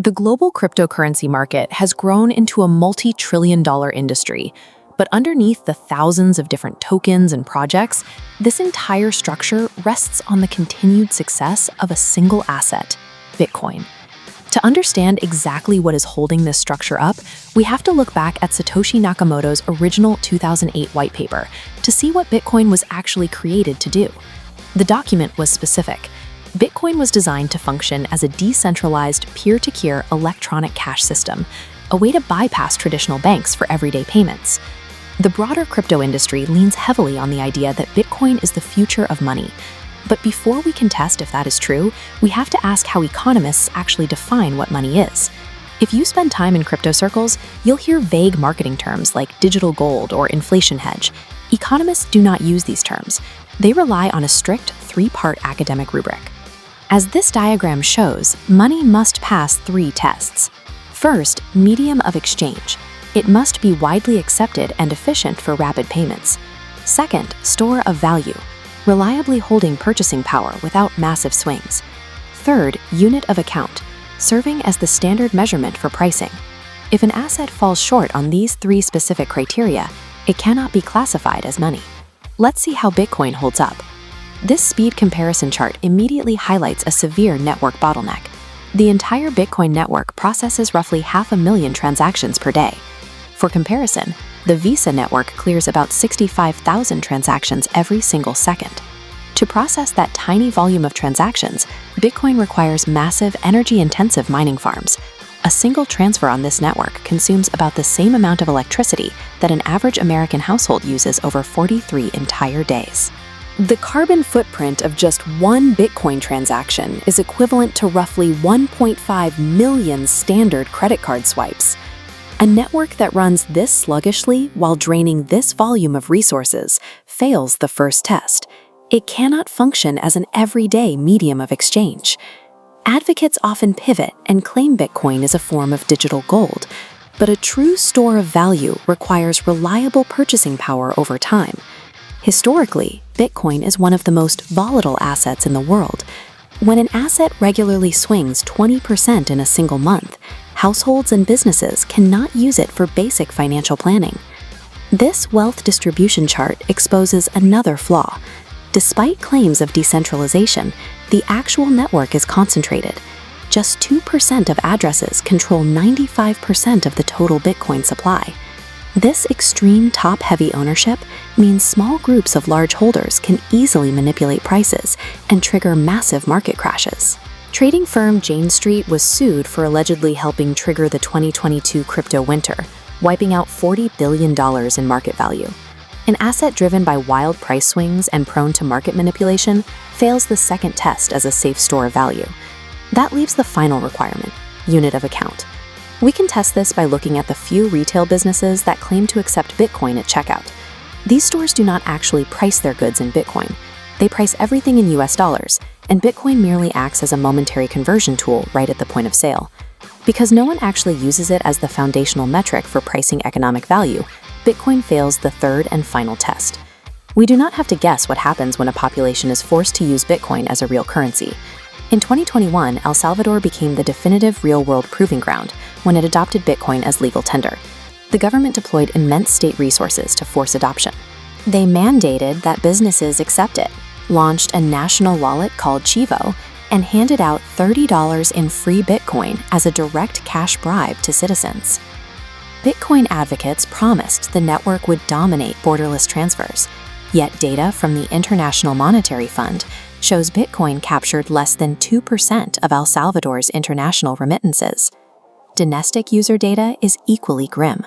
The global cryptocurrency market has grown into a multi-trillion-dollar industry, but underneath the thousands of different tokens and projects, this entire structure rests on the continued success of a single asset, Bitcoin. To understand exactly what is holding this structure up, we have to look back at Satoshi Nakamoto's original 2008 white paper to see what Bitcoin was actually created to do. The document was specific. Bitcoin was designed to function as a decentralized, peer-to-peer electronic cash system, a way to bypass traditional banks for everyday payments. The broader crypto industry leans heavily on the idea that Bitcoin is the future of money. But before we can test if that is true, we have to ask how economists actually define what money is. If you spend time in crypto circles, you'll hear vague marketing terms like digital gold or inflation hedge. Economists do not use these terms. They rely on a strict three-part academic rubric. As this diagram shows, money must pass three tests. First, medium of exchange. It must be widely accepted and efficient for rapid payments. Second, store of value, reliably holding purchasing power without massive swings. Third, unit of account, serving as the standard measurement for pricing. If an asset falls short on these three specific criteria, it cannot be classified as money. Let's see how Bitcoin holds up. This speed comparison chart immediately highlights a severe network bottleneck. The entire Bitcoin network processes roughly 500,000 transactions per day. For comparison, the Visa network clears about 65,000 transactions every single second. To process that tiny volume of transactions, Bitcoin requires massive, energy-intensive mining farms. A single transfer on this network consumes about the same amount of electricity that an average American household uses over 43 entire days. The carbon footprint of just one Bitcoin transaction is equivalent to roughly 1.5 million standard credit card swipes. A network that runs this sluggishly while draining this volume of resources fails the first test. It cannot function as an everyday medium of exchange. Advocates often pivot and claim Bitcoin is a form of digital gold, but a true store of value requires reliable purchasing power over time. Historically, Bitcoin is one of the most volatile assets in the world. When an asset regularly swings 20% in a single month, households and businesses cannot use it for basic financial planning. This wealth distribution chart exposes another flaw. Despite claims of decentralization, the actual network is concentrated. Just 2% of addresses control 95% of the total Bitcoin supply. This extreme top-heavy ownership means small groups of large holders can easily manipulate prices and trigger massive market crashes. Trading firm Jane Street was sued for allegedly helping trigger the 2022 crypto winter, wiping out $40 billion in market value. An asset driven by wild price swings and prone to market manipulation fails the second test as a safe store of value. That leaves the final requirement, unit of account. We can test this by looking at the few retail businesses that claim to accept Bitcoin at checkout. These stores do not actually price their goods in Bitcoin. They price everything in US dollars, and Bitcoin merely acts as a momentary conversion tool right at the point of sale. Because no one actually uses it as the foundational metric for pricing economic value, Bitcoin fails the third and final test. We do not have to guess what happens when a population is forced to use Bitcoin as a real currency. In 2021, El Salvador became the definitive real-world proving ground when it adopted Bitcoin as legal tender. The government deployed immense state resources to force adoption. They mandated that businesses accept it, launched a national wallet called Chivo, and handed out $30 in free Bitcoin as a direct cash bribe to citizens. Bitcoin advocates promised the network would dominate borderless transfers, yet data from the International Monetary Fund shows Bitcoin captured less than 2% of El Salvador's international remittances. Domestic user data is equally grim.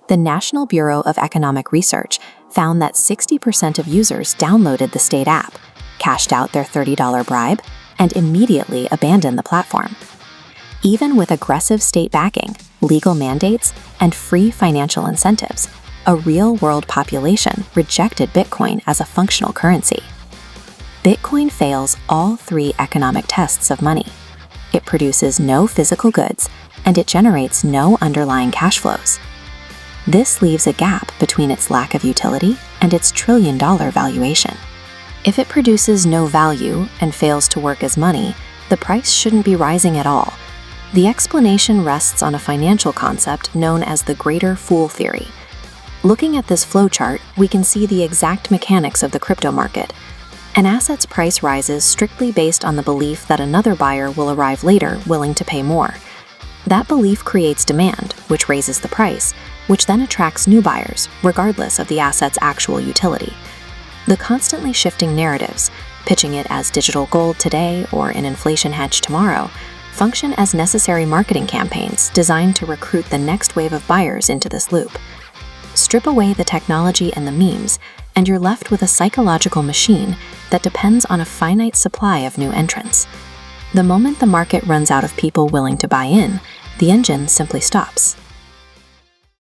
The National Bureau of Economic Research found that 60% of users downloaded the state app, cashed out their $30 bribe, and immediately abandoned the platform. Even with aggressive state backing, legal mandates, and free financial incentives, a real-world population rejected Bitcoin as a functional currency. Bitcoin fails all three economic tests of money. It produces no physical goods, and it generates no underlying cash flows. This leaves a gap between its lack of utility and its trillion-dollar valuation. If it produces no value and fails to work as money, the price shouldn't be rising at all. The explanation rests on a financial concept known as the greater fool theory. Looking at this flowchart, we can see the exact mechanics of the crypto market. An asset's price rises strictly based on the belief that another buyer will arrive later willing to pay more. That belief creates demand, which raises the price, which then attracts new buyers, regardless of the asset's actual utility. The constantly shifting narratives, pitching it as digital gold today or an inflation hedge tomorrow, function as necessary marketing campaigns designed to recruit the next wave of buyers into this loop. Strip away the technology and the memes, and you're left with a psychological machine that depends on a finite supply of new entrants. The moment the market runs out of people willing to buy in, the engine simply stops.